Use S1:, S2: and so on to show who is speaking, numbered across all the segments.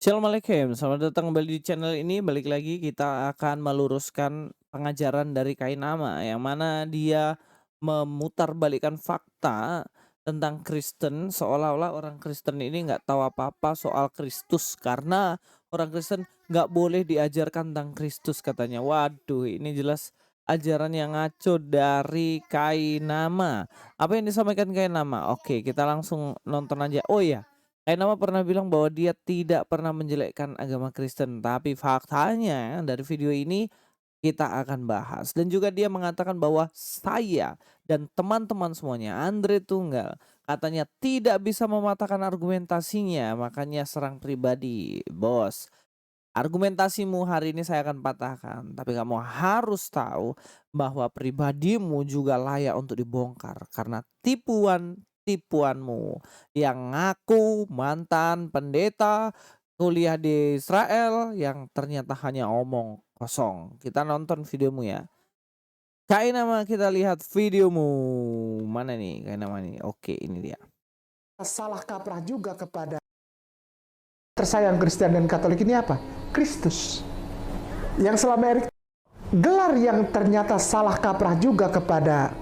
S1: Assalamualaikum, selamat datang kembali di channel ini. Balik lagi kita akan meluruskan pengajaran dari Kainama yang mana dia memutarbalikkan fakta tentang Kristen seolah-olah orang Kristen ini nggak tahu apa-apa soal Kristus karena orang Kristen nggak boleh diajarkan tentang Kristus katanya. Waduh, ini jelas ajaran yang ngaco dari Kainama. Apa yang disampaikan Kainama? Oke, kita langsung nonton aja. Oh ya. Ainama pernah bilang bahwa dia tidak pernah menjelekkan agama Kristen, tapi faktanya dari video ini kita akan bahas dan juga dia mengatakan bahwa saya dan teman-teman semuanya Andre Tunggal katanya tidak bisa mematahkan argumentasinya, makanya serang pribadi. Bos, argumentasimu hari ini saya akan patahkan, tapi kamu harus tahu bahwa pribadimu juga layak untuk dibongkar karena tipuanmu yang ngaku mantan pendeta kuliah di Israel yang ternyata hanya omong kosong. Kita nonton videomu ya. Nama kita lihat videomu. Mana nih nama nih? Oke, ini dia.
S2: Salah kaprah juga kepada tersayang Kristen dan Katolik ini apa? Kristus. Yang selama Erik gelar yang ternyata salah kaprah juga kepada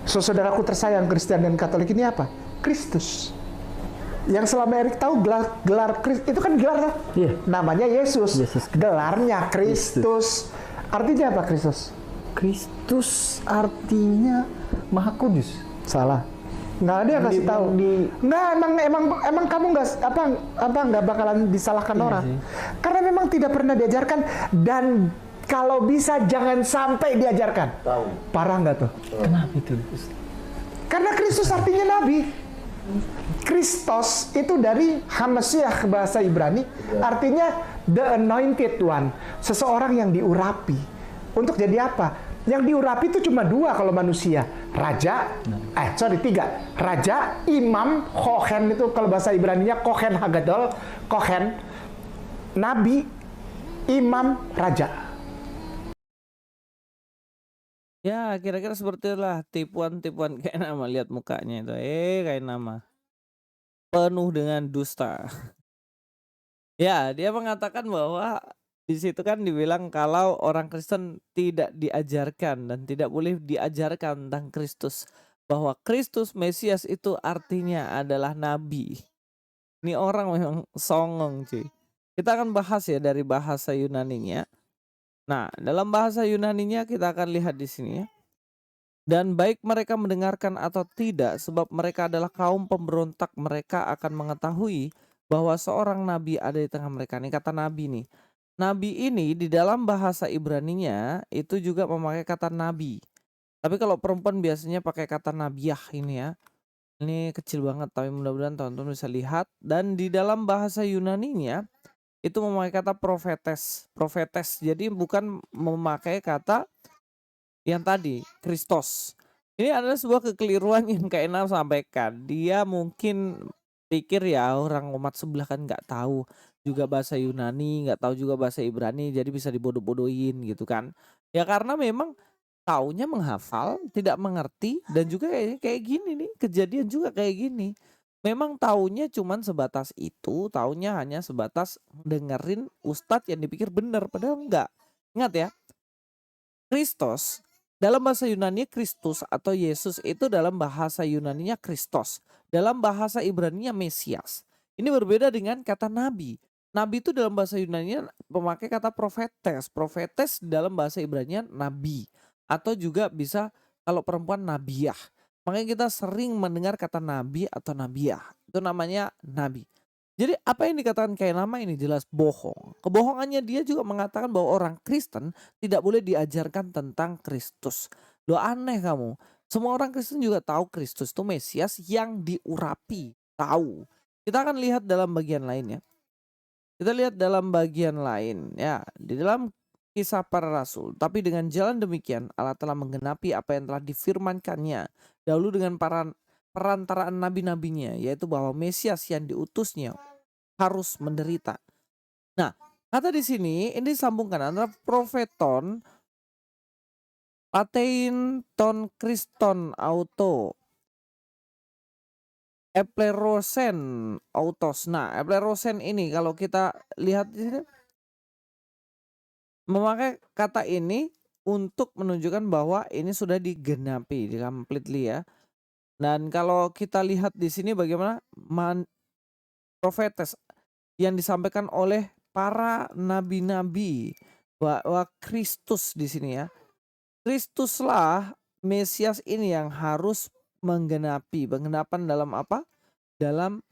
S2: saudaraku tersayang Kristen dan Katolik ini apa? Kristus. Yang selama Erik tahu gelar Kristus itu kan gelar
S3: Iya.
S2: namanya Yesus.
S3: Yesus.
S2: Gelarnya Kristus. Artinya apa Kristus?
S3: Kristus artinya Maha Kudus.
S2: Salah. Nggak ada yang kasih tahu. Nggak, emang kamu nggak bakalan disalahkan
S3: Iya
S2: orang.
S3: sih.
S2: Karena memang tidak pernah diajarkan dan kalau bisa jangan sampai diajarkan.
S4: Tahu.
S2: Parah nggak tuh?
S3: Kenapa itu?
S2: Karena Kristus artinya nabi. Kristos itu dari Hamasiah bahasa Ibrani, artinya the anointed one, seseorang yang diurapi. Untuk jadi apa? Yang diurapi itu cuma dua kalau manusia, tiga. Raja, imam, kohen itu kalau bahasa Ibraninya kohen hagadol, kohen, nabi, imam, raja.
S1: Ya, kira-kira seperti itulah tipuan-tipuan kayak nama, lihat mukanya itu. Kayak nama penuh dengan dusta. Ya, dia mengatakan bahwa di situ kan dibilang kalau orang Kristen tidak diajarkan dan tidak boleh diajarkan tentang Kristus. Bahwa Kristus Mesias itu artinya adalah nabi. Ini orang memang songong cuy. Kita akan bahas ya dari bahasa Yunaninya. Nah, dalam bahasa Yunaninya kita akan lihat di sini ya. Dan baik mereka mendengarkan atau tidak, sebab mereka adalah kaum pemberontak, mereka akan mengetahui bahwa seorang nabi ada di tengah mereka. Ini kata nabi nih. Nabi ini di dalam bahasa Ibraninya itu juga memakai kata nabi. Tapi kalau perempuan biasanya pakai kata nabiah ini ya. Ini kecil banget tapi mudah-mudahan teman-teman bisa lihat. Dan di dalam bahasa Yunaninya itu memakai kata profetes. Profetes. Jadi bukan memakai kata yang tadi, Kristos. Ini adalah sebuah kekeliruan yang Kak Enam sampaikan. Dia mungkin pikir ya orang umat sebelah kan nggak tahu juga bahasa Yunani, nggak tahu juga bahasa Ibrani, jadi bisa dibodoh-bodohin gitu kan. Ya karena memang taunya menghafal, tidak mengerti dan juga kayak gini nih, kejadian juga kayak gini. Memang taunya cuman sebatas itu, taunya hanya sebatas dengerin ustadz yang dipikir bener, padahal enggak. Ingat ya, Kristos dalam bahasa Yunani Kristus atau Yesus itu dalam bahasa Yunaninya Kristos. Dalam bahasa Ibraninya Mesias. Ini berbeda dengan kata nabi. Nabi itu dalam bahasa Yunaninya memakai kata profetes. Profetes dalam bahasa Ibraninya nabi. Atau juga bisa kalau perempuan nabiah. Makanya kita sering mendengar kata nabi atau nabiah. Itu namanya nabi. Jadi apa yang dikatakan kayak nama ini jelas bohong. Kebohongannya dia juga mengatakan bahwa orang Kristen tidak boleh diajarkan tentang Kristus. Loh aneh kamu. Semua orang Kristen juga tahu Kristus itu Mesias yang diurapi. Tahu. Kita akan lihat dalam bagian lain ya. Kita lihat dalam bagian lain ya. Di dalam kisah para rasul. Tapi dengan jalan demikian Allah telah menggenapi apa yang telah difirmankannya. Dahulu dengan perantaraan nabi-nabinya. Yaitu bahwa Mesias yang diutusnya harus menderita. Nah, kata di sini ini disambungkan antara profeton, patein, ton kriston, auto. Eplerosen autos. Nah, eplerosen ini kalau kita lihat di sini memakai kata ini untuk menunjukkan bahwa ini sudah digenapi, completely ya. Dan kalau kita lihat di sini bagaimana profetes yang disampaikan oleh para nabi-nabi bahwa Kristus di sini ya. Kristuslah Mesias ini yang harus menggenapi. Penggenapan dalam apa? Dalam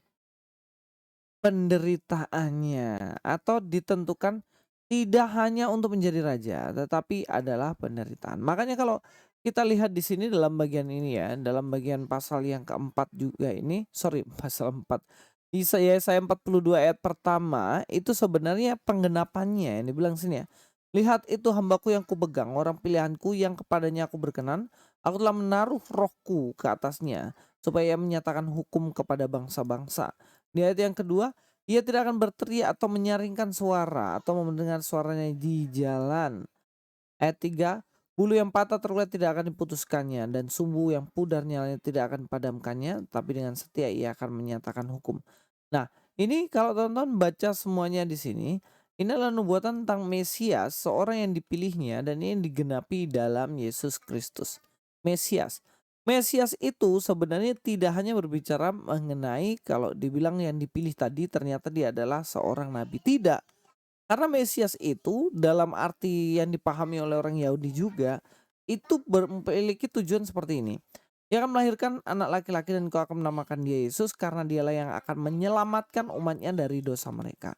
S1: penderitaannya atau ditentukan tidak hanya untuk menjadi raja, tetapi adalah penderitaan. Makanya kalau kita lihat di sini dalam bagian ini ya, dalam bagian pasal yang keempat juga ini, sorry pasal 4. Di Yesaya 42 ayat pertama itu sebenarnya penggenapannya yang dibilang sini ya. Lihat itu hambaku yang kupegang, orang pilihanku yang kepadanya aku berkenan. Aku telah menaruh rohku ke atasnya supaya ia menyatakan hukum kepada bangsa-bangsa. Di ayat yang kedua, ia tidak akan berteriak atau menyaringkan suara atau mendengar suaranya di jalan. Ayat 3, bulu yang patah terbelah tidak akan diputuskannya dan sumbu yang pudar nyalanya tidak akan dipadamkannya, tapi dengan setia ia akan menyatakan hukum. Nah, ini kalau teman-teman baca semuanya di sini, ini adalah nubuatan tentang Mesias, seorang yang dipilihnya dan ini yang digenapi dalam Yesus Kristus. Mesias itu sebenarnya tidak hanya berbicara mengenai kalau dibilang yang dipilih tadi ternyata dia adalah seorang nabi. Tidak. Karena Mesias itu dalam arti yang dipahami oleh orang Yahudi juga itu memiliki tujuan seperti ini. Dia akan melahirkan anak laki-laki dan kau akan menamakan dia Yesus karena dialah yang akan menyelamatkan umatnya dari dosa mereka.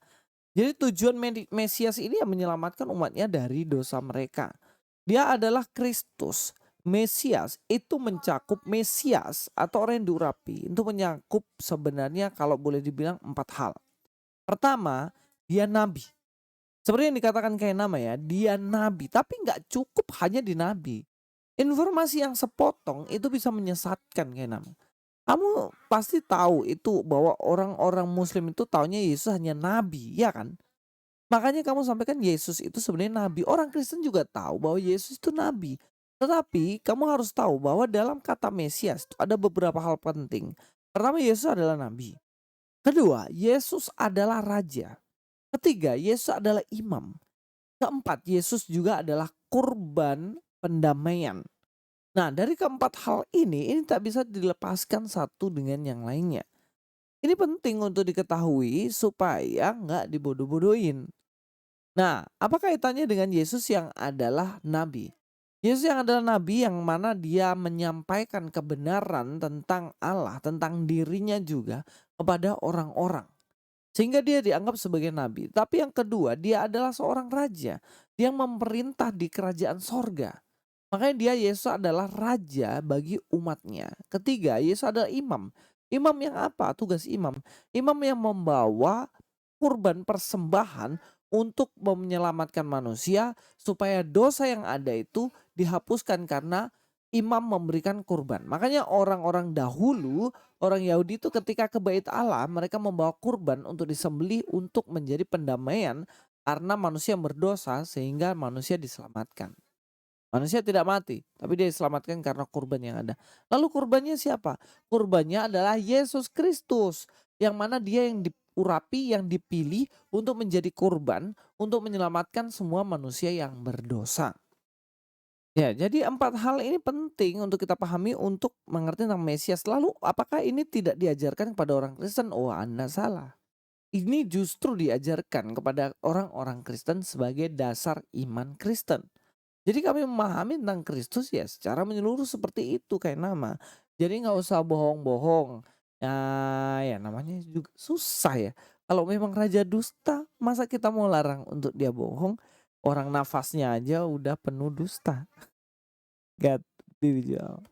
S1: Jadi tujuan Mesias ini yang menyelamatkan umatnya dari dosa mereka. Dia adalah Kristus. Mesias itu mencakup Mesias atau orang yang diurapi. Itu mencakup sebenarnya kalau boleh dibilang 4 hal. Pertama, dia nabi. Seperti yang dikatakan kayak nama ya, dia nabi. Tapi nggak cukup hanya di nabi. Informasi yang sepotong itu bisa menyesatkan kayak nama. Kamu pasti tahu itu bahwa orang-orang muslim itu taunya Yesus hanya nabi, ya kan? Makanya kamu sampaikan Yesus itu sebenarnya nabi. Orang Kristen juga tahu bahwa Yesus itu nabi. Tetapi kamu harus tahu bahwa dalam kata Mesias itu ada beberapa hal penting. Pertama, Yesus adalah nabi. Kedua, Yesus adalah raja. Ketiga, Yesus adalah imam. Keempat, Yesus juga adalah kurban pendamaian. Nah, dari keempat hal ini tak bisa dilepaskan satu dengan yang lainnya. Ini penting untuk diketahui supaya nggak dibodoh-bodohin. Nah, apa kaitannya dengan Yesus yang adalah nabi? Yesus yang adalah nabi yang mana dia menyampaikan kebenaran tentang Allah, tentang dirinya juga kepada orang-orang. Sehingga dia dianggap sebagai nabi. Tapi yang kedua, dia adalah seorang raja yang memerintah di kerajaan sorga. Makanya dia Yesus adalah raja bagi umatnya. Ketiga, Yesus adalah imam. Imam yang apa? Tugas imam. Imam yang membawa kurban persembahan untuk menyelamatkan manusia supaya dosa yang ada itu dihapuskan karena imam memberikan kurban. Makanya orang-orang dahulu, orang Yahudi itu ketika ke Bait Allah, mereka membawa kurban untuk disembelih untuk menjadi pendamaian karena manusia berdosa sehingga manusia diselamatkan. Manusia tidak mati, tapi dia diselamatkan karena kurban yang ada. Lalu kurbannya siapa? Kurbannya adalah Yesus Kristus, yang mana dia yang diurapi, yang dipilih untuk menjadi kurban, untuk menyelamatkan semua manusia yang berdosa. Ya, jadi 4 hal ini penting untuk kita pahami untuk mengerti tentang Mesias. Lalu apakah ini tidak diajarkan kepada orang Kristen? Oh, Anda salah. Ini justru diajarkan kepada orang-orang Kristen sebagai dasar iman Kristen. Jadi kami memahami tentang Kristus ya secara menyeluruh seperti itu kayak nama. Jadi nggak usah bohong-bohong. Ya namanya juga susah ya. Kalau memang raja dusta, masa kita mau larang untuk dia bohong? Orang nafasnya aja udah penuh dusta. God be with you all.